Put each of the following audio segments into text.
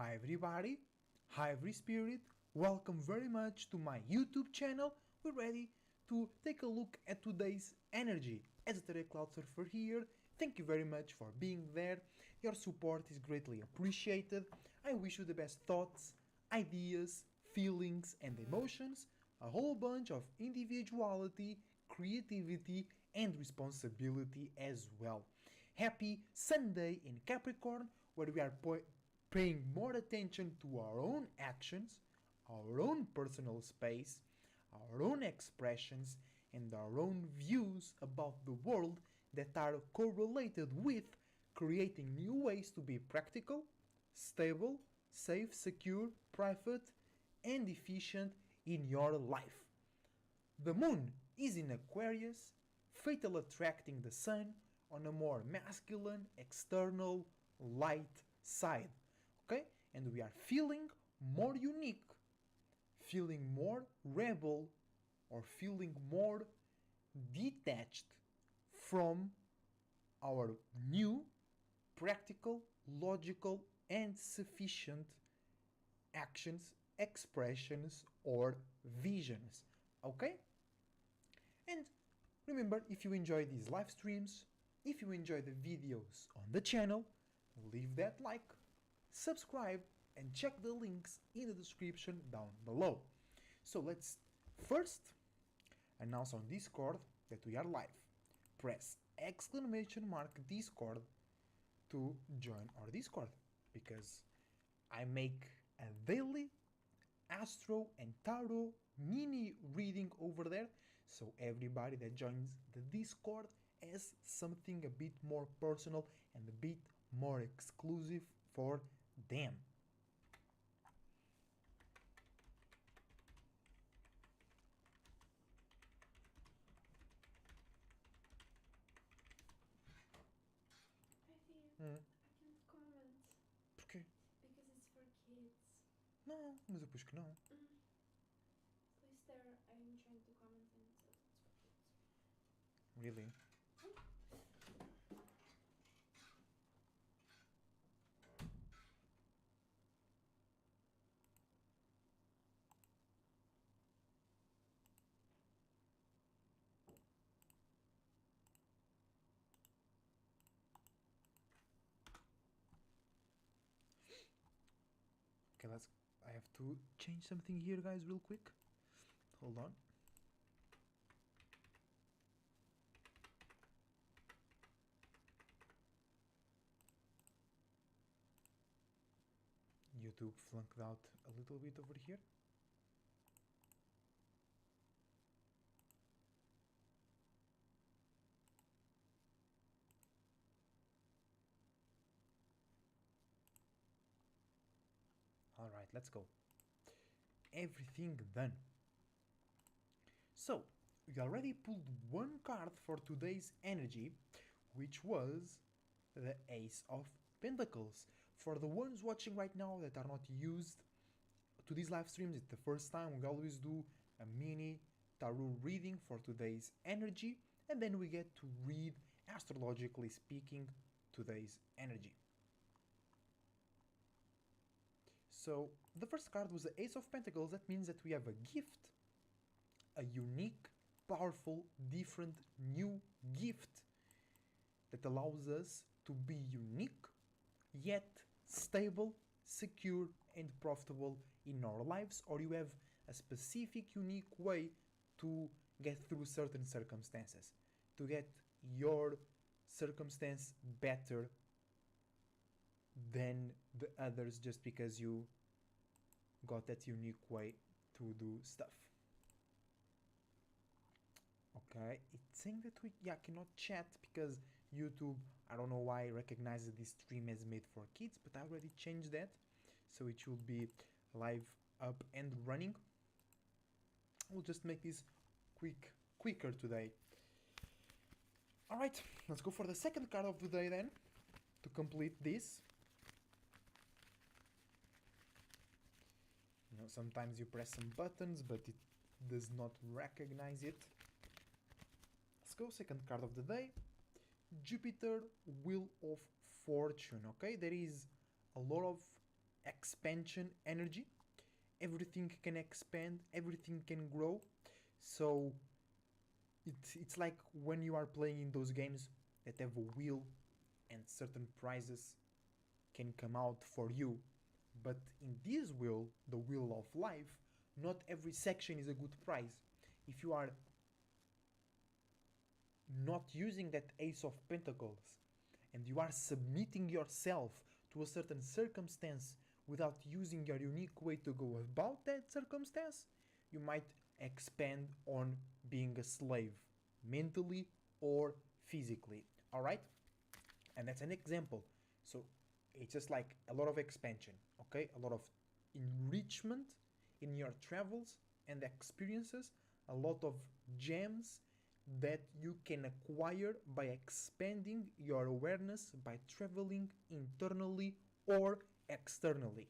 Hi everybody, hi every spirit, welcome very much to my YouTube channel. We're ready to take a look at today's energy. Esoteric Cloud Surfer here, thank you very much for being there. Your support is greatly appreciated. I wish you the best thoughts, ideas, feelings and emotions, a whole bunch of individuality, creativity and responsibility as well. Happy Sunday in Capricorn, where we are paying more attention to our own actions, our own personal space, our own expressions, and our own views about the world that are correlated with creating new ways to be practical, stable, safe, secure, private, and efficient in your life. The moon is in Aquarius, fatal attracting the sun on a more masculine, external, light side. Okay? And we are feeling more unique, feeling more rebel, or feeling more detached from our new, practical, logical, and sufficient actions, expressions, or visions. Okay? And remember, if you enjoy these live streams, if you enjoy the videos on the channel, leave that like, subscribe, and check the links in the description down below. So let's first announce on Discord that we are live. Press !mark Discord to join our Discord, because I make a daily astro and tarot mini reading over there, so everybody that joins the Discord has something a bit more personal and a bit more exclusive for them. I think Hum. I can't comment Porquê? because it's for kids. Não, mas depois que não. Please there, I'm trying to comment and it says it's for kids. Really? Okay, I have to change something here, guys, real quick. Hold on. YouTube flunked out a little bit over here. Alright, let's go. Everything done. So, we already pulled one card for today's energy, which was the Ace of Pentacles. For the ones watching right now that are not used to these live streams, it's the first time. We always do a mini tarot reading for today's energy, and then we get to read, astrologically speaking, today's energy. So the first card was the Ace of Pentacles. That means that we have a gift, a unique, powerful, different, new gift that allows us to be unique, yet stable, secure, and profitable in our lives, or you have a specific, unique way to get through certain circumstances, to get your circumstance better than the others, just because you got that unique way to do stuff. Okay, it's saying that we cannot chat because YouTube, I don't know why, recognizes this stream as made for kids, but I already changed that, so it should be live, up and running. We'll just make this quicker today. Alright, let's go for the second card of the day then, to complete this. You know, sometimes you press some buttons, but it does not recognize it. Let's go, second card of the day. Jupiter, Wheel of Fortune, okay? There is a lot of expansion energy. Everything can expand, everything can grow. So it's like when you are playing in those games that have a wheel and certain prizes can come out for you. But in this wheel, the wheel of life, not every section is a good prize. If you are not using that Ace of Pentacles and you are submitting yourself to a certain circumstance without using your unique way to go about that circumstance, you might expand on being a slave, mentally or physically. All right? And that's an example. So it's just like a lot of expansion, okay? A lot of enrichment in your travels and experiences, a lot of gems that you can acquire by expanding your awareness by traveling internally or externally.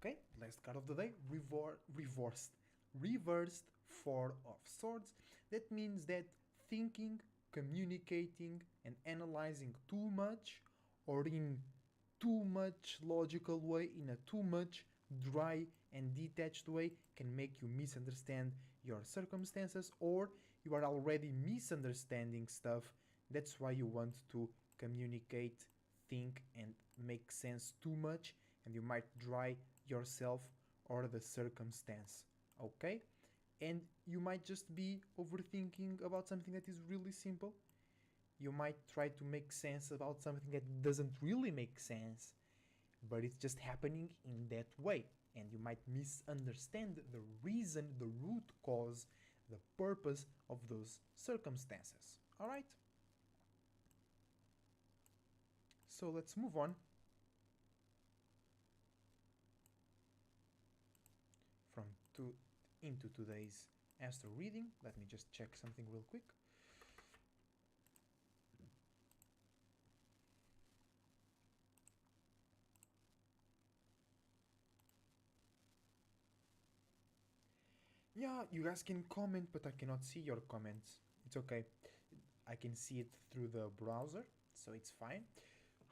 Okay, last card of the day, reversed Four of Swords. That means that thinking, communicating, and analyzing too much, or in too much logical way, in a too much dry and detached way, can make you misunderstand your circumstances, or you are already misunderstanding stuff. That's why you want to communicate, think, and make sense too much, and you might dry yourself or the circumstance. Okay? And you might just be overthinking about something that is really simple. You might try to make sense about something that doesn't really make sense, but it's just happening in that way. And you might misunderstand the reason, the root cause, the purpose of those circumstances. All right? So let's move on from to into today's astro reading. Let me just check something real quick. Yeah, you guys can comment, but I cannot see your comments. It's okay. I can see it through the browser, so it's fine.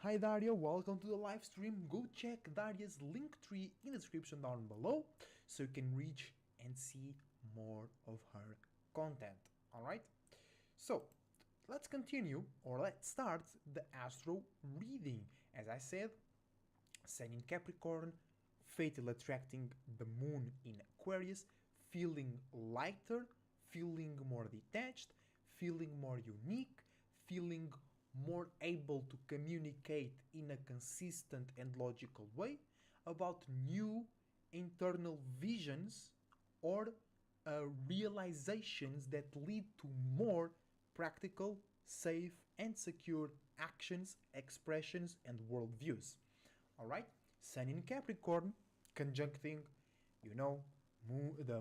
Hi Daria, welcome to the live stream. Go check Daria's link tree in the description down below so you can reach and see more of her content. Alright? So, let's continue, or let's start the astro reading. As I said, Sun in Capricorn, fatal attracting the moon in Aquarius, feeling lighter, feeling more detached, feeling more unique, feeling more able to communicate in a consistent and logical way about new internal visions or realizations that lead to more practical, safe, and secure actions, expressions, and worldviews. All right, Sun in Capricorn conjuncting, you know,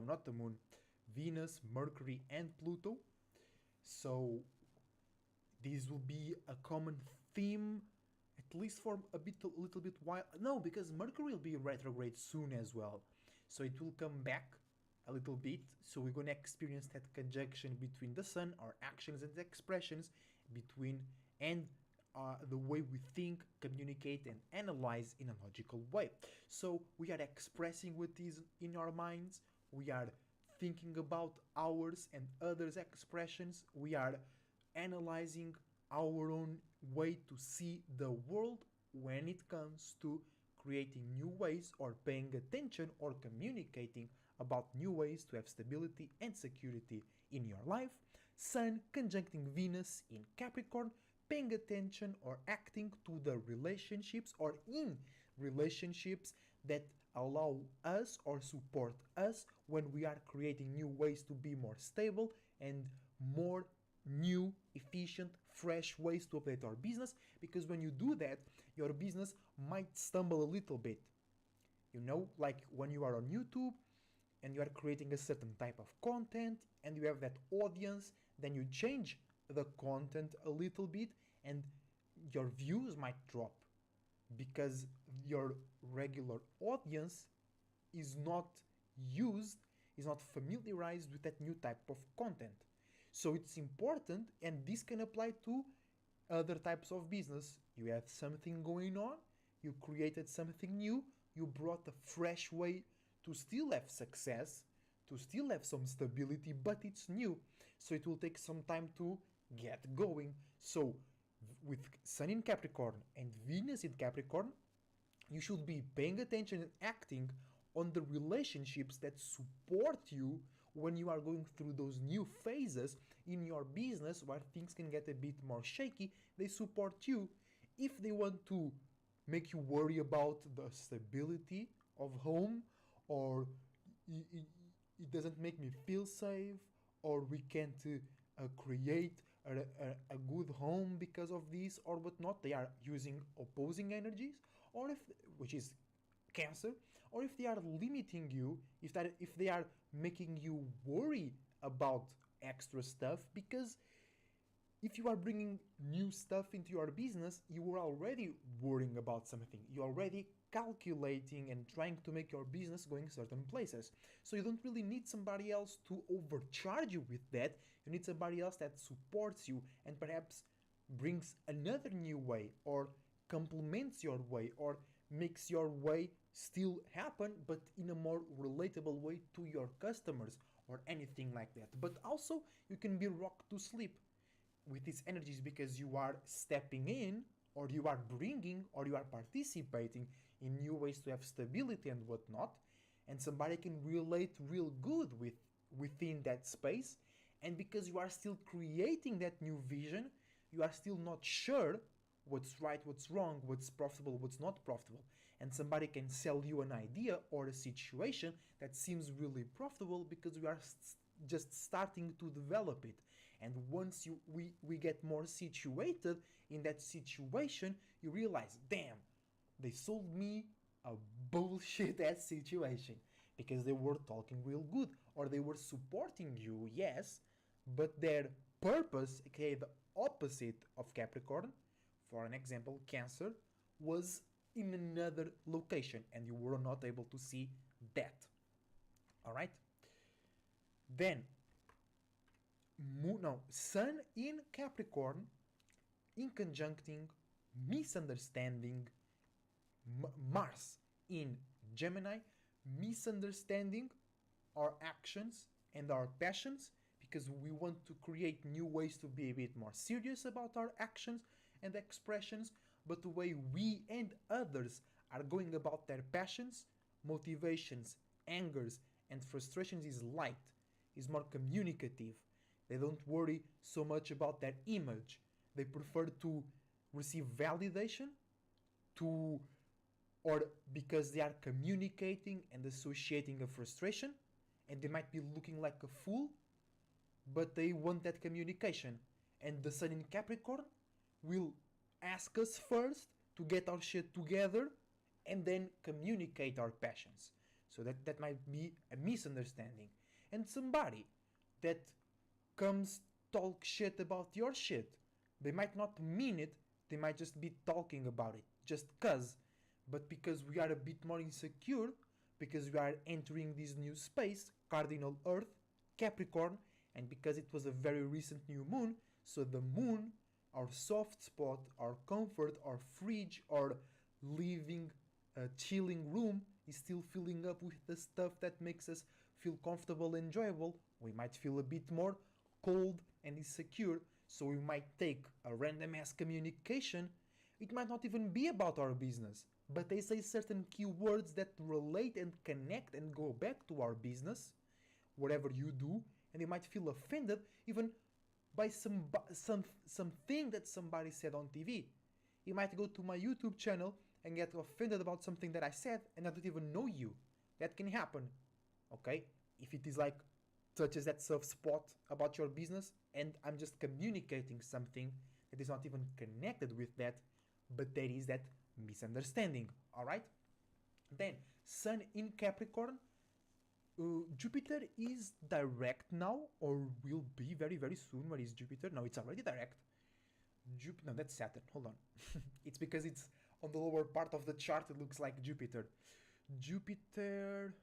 not the moon, Venus, Mercury, and Pluto. So this will be a common theme, at least for a little bit while. No, because Mercury will be retrograde soon as well, so it will come back a little bit. So we're gonna experience that conjunction between the Sun, our actions and expressions, between and the way we think, communicate, and analyze in a logical way. So we are expressing what is in our minds. We are thinking about ours and others' expressions. We are analyzing our own way to see the world when it comes to creating new ways or paying attention or communicating about new ways to have stability and security in your life. Sun conjuncting Venus in Capricorn, paying attention or acting to the relationships or in relationships that allow us or support us when we are creating new ways to be more stable and more new, efficient, fresh ways to operate our business. Because when you do that, your business might stumble a little bit. You know, like when you are on YouTube and you are creating a certain type of content and you have that audience, then you change the content a little bit and your views might drop because your regular audience is not used, is not familiarized with that new type of content. So it's important, and this can apply to other types of business. You have something going on, you created something new, you brought a fresh way to still have success, to still have some stability, but it's new. So it will take some time to get going. So with Sun in Capricorn and Venus in Capricorn, you should be paying attention and acting on the relationships that support you when you are going through those new phases in your business where things can get a bit more shaky. They support you. If they want to make you worry about the stability of home, or it doesn't make me feel safe, or we can't create a good home because of this or whatnot, they are using opposing energies, or which is Cancer, or if they are limiting you, if they are making you worry about extra stuff, because if you are bringing new stuff into your business, you are already worrying about something. You're already calculating and trying to make your business going certain places. So you don't really need somebody else to overcharge you with that. You need somebody else that supports you and perhaps brings another new way, or complements your way, or makes your way still happen but in a more relatable way to your customers, or anything like that. But also you can be rocked to sleep with these energies because you are stepping in, or you are bringing, or you are participating in new ways to have stability and whatnot, and somebody can relate real good within that space. And because you are still creating that new vision, you are still not sure what's right, what's wrong, what's profitable, what's not profitable, and somebody can sell you an idea or a situation that seems really profitable because we are just starting to develop it. And once we get more situated in that situation, you realize, damn, they sold me a bullshit ass situation because they were talking real good, or they were supporting you, yes, but their purpose, aka the opposite of Capricorn, for an example, Cancer, was in another location and you were not able to see that. All right? Then, Sun in Capricorn in conjuncting misunderstanding Mars in Gemini, misunderstanding our actions and our passions, because we want to create new ways to be a bit more serious about our actions and expressions, but the way we and others are going about their passions, motivations, angers, and frustrations is light, is more communicative. They don't worry so much about their image. They prefer to receive validation, to or because they are communicating and associating a frustration, and they might be looking like a fool, but they want that communication. And the Sun in Capricorn will ask us first to get our shit together and then communicate our passions. So that might be a misunderstanding. And somebody that comes talk shit about your shit, they might not mean it, they might just be talking about it just cuz. But because we are a bit more insecure, because we are entering this new space, Cardinal Earth, Capricorn, and because it was a very recent new moon, so the moon, our soft spot, our comfort, our fridge, our living, chilling room is still filling up with the stuff that makes us feel comfortable and enjoyable. We might feel a bit more cold and insecure, so we might take a random ass communication. It might not even be about our business, but they say certain keywords that relate and connect and go back to our business, whatever you do, and you might feel offended even by something that somebody said on TV. You might go to my YouTube channel and get offended about something that I said and I don't even know you. That can happen, okay? If it is like touches that soft spot about your business and I'm just communicating something that is not even connected with that, but there is that misunderstanding, all right? Then Sun in Capricorn, Jupiter is direct now, or will be very very soon. Where is Jupiter? No, it's already direct. No, that's Saturn. Hold on. It's because it's on the lower part of the chart. It looks like Jupiter. Jupiter.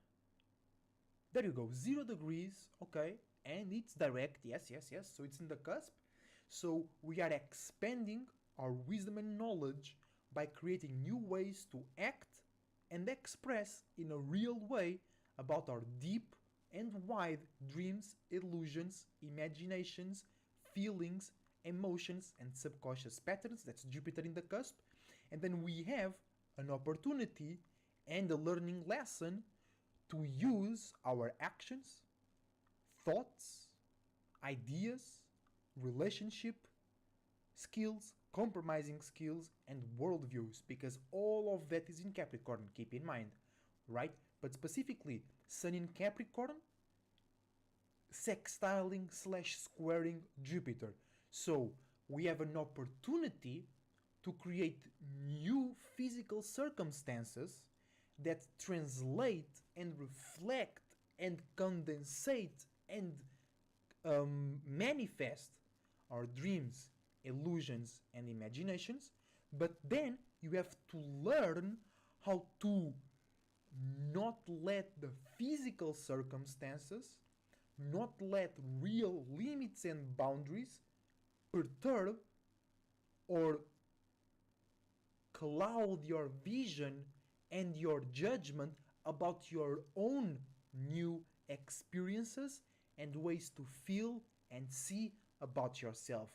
There you go. 0 degrees. Okay, and it's direct. Yes, yes, yes. So it's in the cusp. So we are expanding our wisdom and knowledge by creating new ways to act and express in a real way about our deep and wide dreams, illusions, imaginations, feelings, emotions, and subconscious patterns. That's Jupiter in the cusp. And then we have an opportunity and a learning lesson to use our actions, thoughts, ideas, relationship skills, compromising skills, and worldviews, because all of that is in Capricorn, keep in mind, right? But specifically, Sun in Capricorn, sextiling slash squaring Jupiter. So we have an opportunity to create new physical circumstances that translate and reflect and condensate and manifest our dreams, illusions, and imaginations. But then you have to learn how to not let the physical circumstances, not let real limits and boundaries perturb or cloud your vision and your judgment about your own new experiences and ways to feel and see about yourself.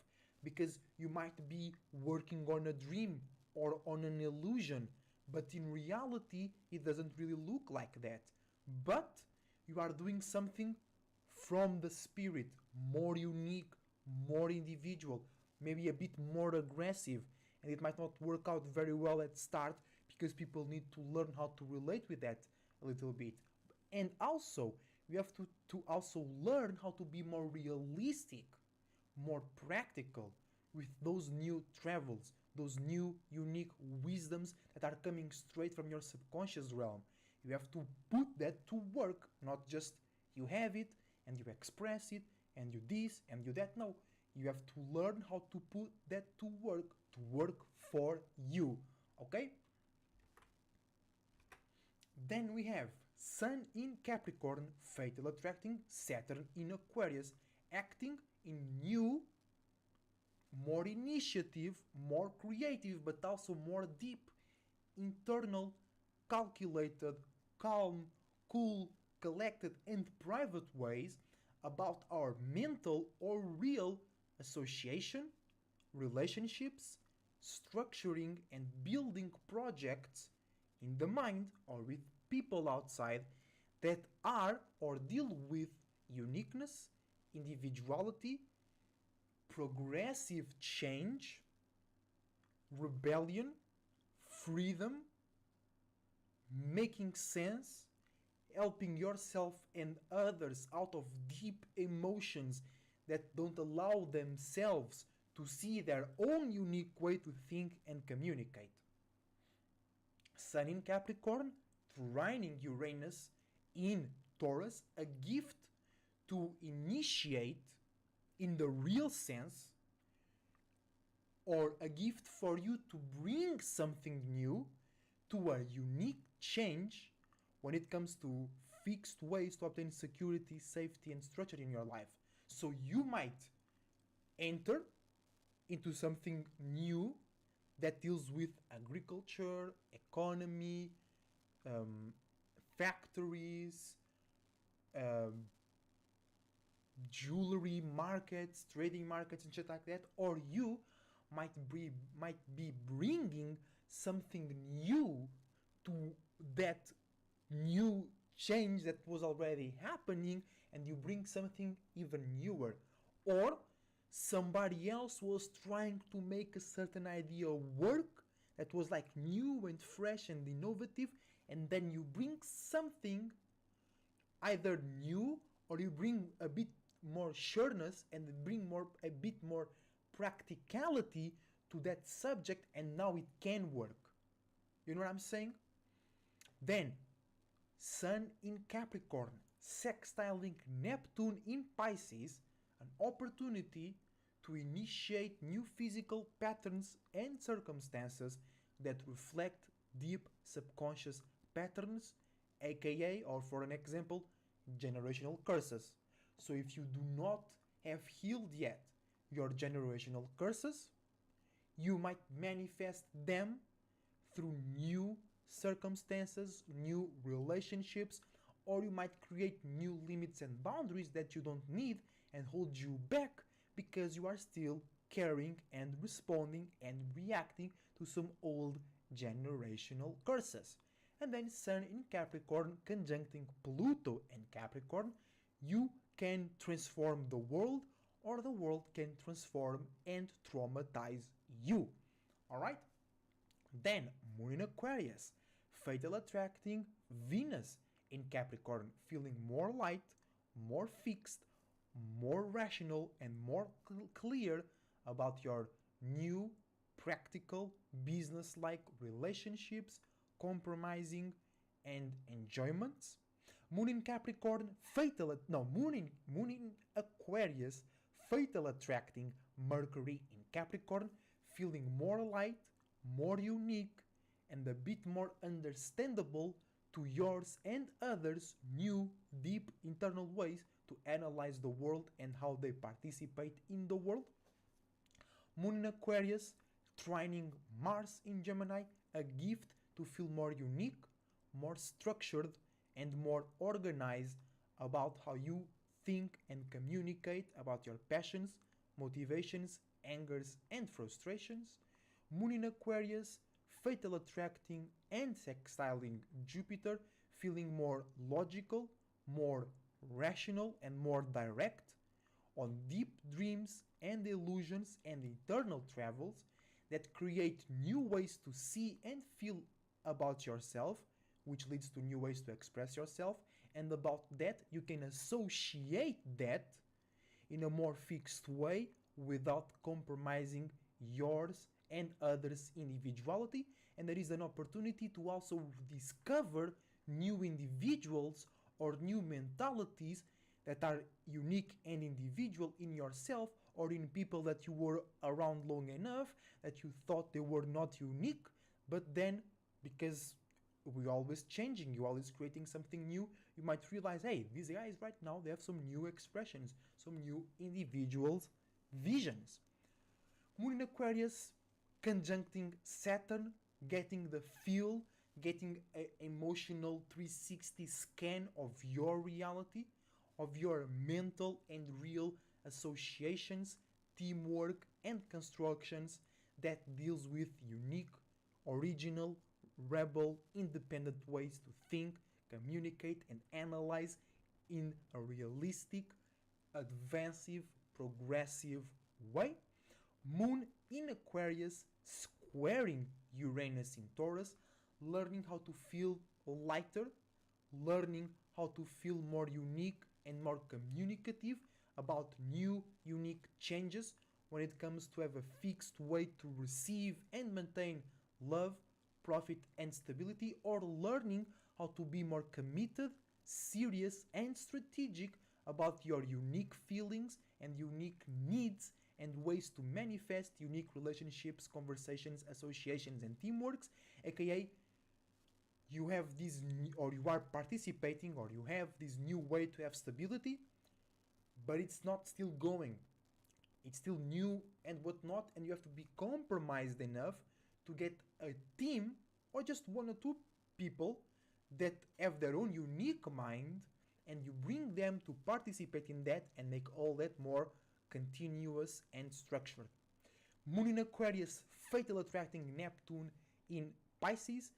Because you might be working on a dream or on an illusion, but in reality, it doesn't really look like that. But you are doing something from the spirit, more unique, more individual, maybe a bit more aggressive, and it might not work out very well at start because people need to learn how to relate with that a little bit. And also, we have to also learn how to be more realistic, more practical with those new travels, those new unique wisdoms that are coming straight from your subconscious realm. You have to put that to work, not just you have it and you express it and you this and you that. No, you have to learn how to put that to work for you. Okay? Then we have Sun in Capricorn, fatal attracting Saturn in Aquarius, acting in new, more initiative, more creative, but also more deep, internal, calculated, calm, cool, collected, and private ways about our mental or real association, relationships, structuring and building projects in the mind or with people outside that are or deal with uniqueness, individuality, progressive change, rebellion, freedom, making sense, helping yourself and others out of deep emotions that don't allow themselves to see their own unique way to think and communicate. Sun in Capricorn, trining Uranus in Taurus, a gift to initiate in the real sense, or a gift for you to bring something new to a unique change when it comes to fixed ways to obtain security, safety, and structure in your life. So you might enter into something new that deals with agriculture, economy, factories, jewelry markets, trading markets, and shit like that. Or you might be bringing something new to that new change that was already happening, and you bring something even newer. Or somebody else was trying to make a certain idea work that was like new and fresh and innovative, and then you bring something either new, or you bring a bit more sureness and bring a bit more practicality to that subject, and now it can work. You know what I'm saying? Then Sun in Capricorn, sextiling Neptune in Pisces, an opportunity to initiate new physical patterns and circumstances that reflect deep subconscious patterns, aka, or for an example, generational curses. So if you do not have healed yet your generational curses, you might manifest them through new circumstances, new relationships, or you might create new limits and boundaries that you don't need and hold you back because you are still carrying and responding and reacting to some old generational curses. And then Sun in Capricorn conjuncting Pluto in Capricorn, you can transform the world or the world can transform and traumatize you. Alright? Then Moon in Aquarius, fatal attracting Venus in Capricorn, feeling more light, more fixed, more rational, and more clear about your new practical business like relationships, compromising, and enjoyments. Moon in Capricorn, Moon in Aquarius, fatal attracting Mercury in Capricorn, feeling more light, more unique, and a bit more understandable to yours and others' new, deep internal ways to analyze the world and how they participate in the world. Moon in Aquarius, trining Mars in Gemini, a gift to feel more unique, more structured, and more organized about how you think and communicate about your passions, motivations, angers, and frustrations. Moon in Aquarius, fatal attracting and sextiling Jupiter, feeling more logical, more rational, and more direct on deep dreams and illusions and internal travels that create new ways to see and feel about yourself, which leads to new ways to express yourself. And about that, you can associate that in a more fixed way without compromising yours and others' individuality. And there is an opportunity to also discover new individuals or new mentalities that are unique and individual in yourself or in people that you were around long enough that you thought they were not unique, but then because we're always changing, you're always creating something new, you might realize, hey, these guys right now, they have some new expressions, some new individuals' visions. Moon in Aquarius conjuncting Saturn, getting the feel, getting an emotional 360 scan of your reality, of your mental and real associations, teamwork, and constructions that deals with unique, original, rebel, independent ways to think, communicate, and analyze in a realistic, advancing, progressive way. Moon in Aquarius squaring Uranus in Taurus, learning how to feel lighter, learning how to feel more unique and more communicative about new, unique changes when it comes to have a fixed way to receive and maintain love, profit, and stability, or learning how to be more committed, serious, and strategic about your unique feelings and unique needs and ways to manifest unique relationships, conversations, associations, and teamworks, aka you have this or you are participating or you have this new way to have stability, but it's not still going, it's still new and whatnot, and you have to be compromised enough to get a team or just one or two people that have their own unique mind, and you bring them to participate in that and make all that more continuous and structured. Moon in Aquarius, fatal attracting Neptune in Pisces,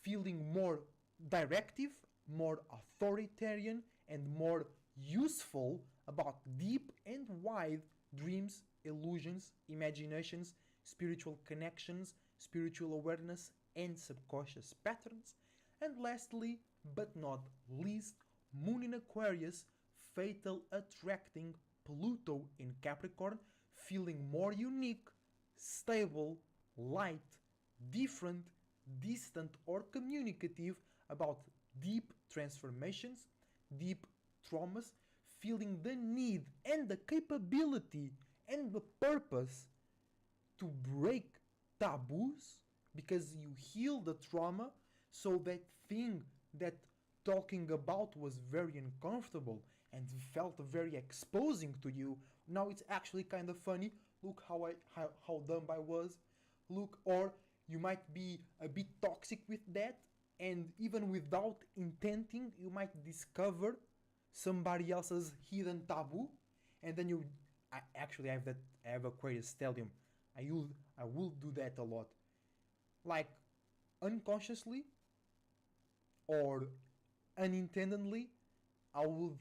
feeling more directive, more authoritarian, and more useful about deep and wide dreams, illusions, imaginations, spiritual connections, spiritual awareness, and subconscious patterns. And lastly, but not least, Moon in Aquarius, fatal attracting Pluto in Capricorn, feeling more unique, stable, light, different, distant, or communicative about deep transformations, deep traumas, feeling the need and the capability and the purpose to break taboos because you heal the trauma, so that thing that talking about was very uncomfortable and felt very exposing to you, now it's actually kind of funny. Look how dumb I was. Look, or you might be a bit toxic with that, and even without intending you might discover somebody else's hidden taboo, and then you I have that. I have Aquarius stellium. I will do that a lot, like unconsciously or unintendedly. I will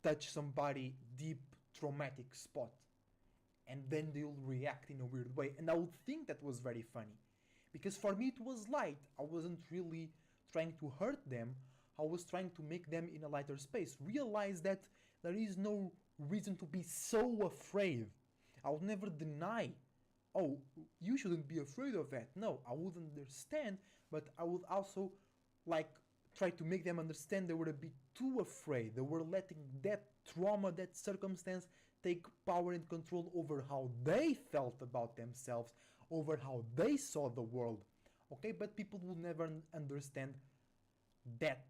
touch somebody deep traumatic spot, and then they'll react in a weird way, and I would think that was very funny, because for me it was light. I wasn't really trying to hurt them. I was trying to make them in a lighter space realize that there is no reason to be so afraid. I would never deny, oh, you shouldn't be afraid of that. No, I would understand, but I would also like try to make them understand they were a bit too afraid. They were letting that trauma, that circumstance take power and control over how they felt about themselves, over how they saw the world. Okay, but people will never understand that,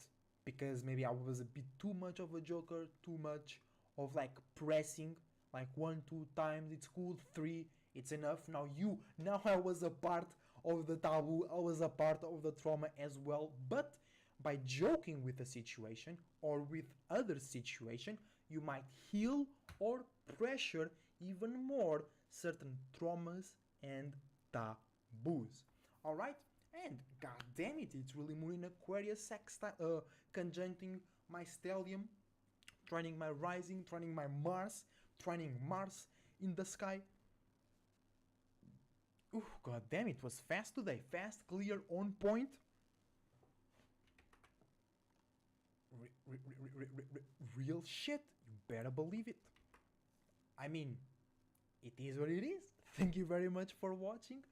because maybe I was a bit too much of a joker, too much of like pressing, like 1, 2 times it's cool, 3 it's enough. Now I was a part of the taboo, I was a part of the trauma as well. But by joking with a situation or with other situation, you might heal or pressure even more certain traumas and taboos. All right, and god damn it, it's really Moon in Aquarius conjuncting my stellium, trining my rising, trining my Mars, trining Mars in the sky. Ooh, god damn, it was fast today. Fast, clear, on point. Real shit. You better believe it. I mean, it is what it is. Thank you very much for watching.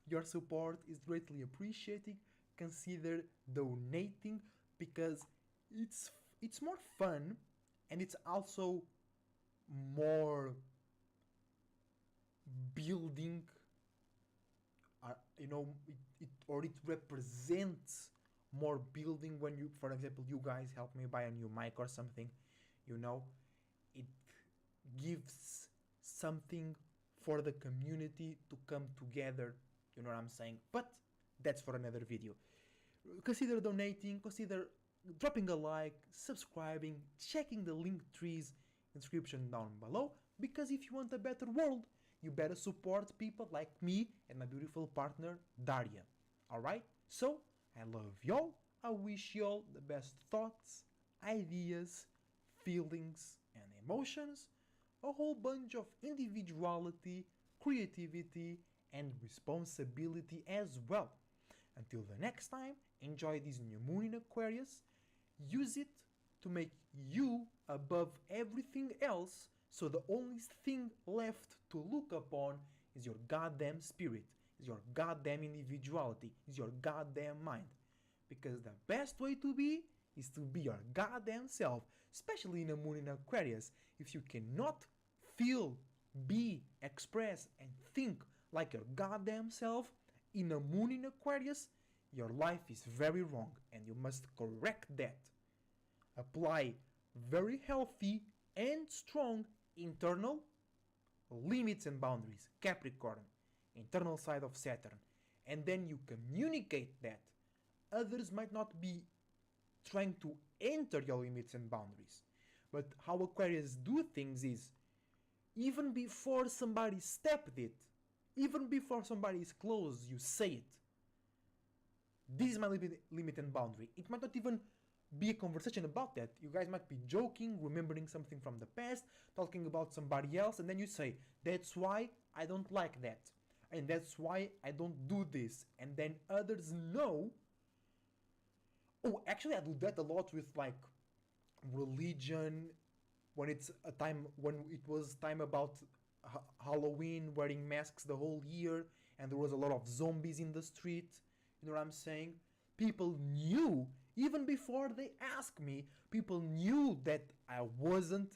Your support is greatly appreciated. Consider donating, because it's more fun, and it's also more building. It represents more building when you, for example, you guys help me buy a new mic or something. It gives something for the community to come together. You know what I'm saying? But that's for another video. Consider donating, consider dropping a like, subscribing, checking the LinkTrees description down below, because if you want a better world, you better support people like me and my beautiful partner Daria. Alright? So, I love y'all. I wish y'all the best thoughts, ideas, feelings, and emotions. A whole bunch of individuality, creativity, and responsibility as well. Until the next time, enjoy this new moon in Aquarius. Use it to make you above everything else, so the only thing left to look upon is your goddamn spirit, is your goddamn individuality, is your goddamn mind. Because the best way to be is to be your goddamn self, especially in a moon in Aquarius. If you cannot feel, be, express, and think like your goddamn self in a moon in Aquarius, your life is very wrong, and you must correct that. Apply very healthy and strong internal limits and boundaries, Capricorn, internal side of Saturn, and then you communicate that. Others might not be trying to enter your limits and boundaries, but how Aquarius do things is, even before somebody stepped it, even before somebody is close, you say it. This is my limit and boundary. It might not even be a conversation about that. You guys might be joking, remembering something from the past, talking about somebody else, and then you say, that's why I don't like that, and that's why I don't do this, and then others know. Oh, actually I do that a lot with like religion, when it was time about Halloween, wearing masks the whole year, and there was a lot of zombies in the street. You know what I'm saying? People knew, even before they asked me, people knew that I wasn't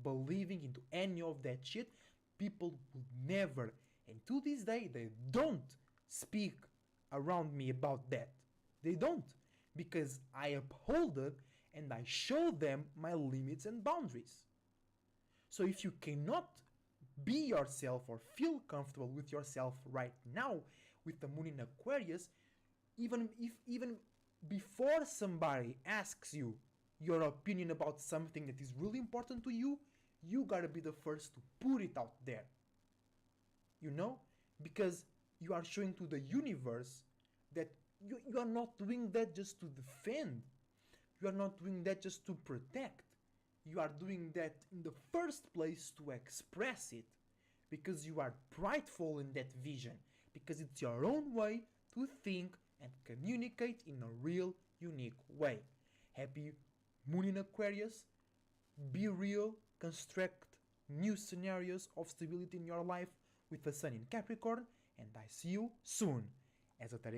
believing into any of that shit. People would never, and to this day, they don't speak around me about that. They don't. Because I uphold it and I show them my limits and boundaries. So if you cannot be yourself or feel comfortable with yourself right now with the moon in Aquarius, even before somebody asks you your opinion about something that is really important to you, you gotta be the first to put it out there. You know? Because you are showing to the universe that you are not doing that just to defend. You are not doing that just to protect. You are doing that in the first place to express it. Because you are prideful in that vision. Because it's your own way to think and communicate in a real, unique way. Happy Moon in Aquarius. Be real. Construct new scenarios of stability in your life with the Sun in Capricorn. And I see you soon. Esoteric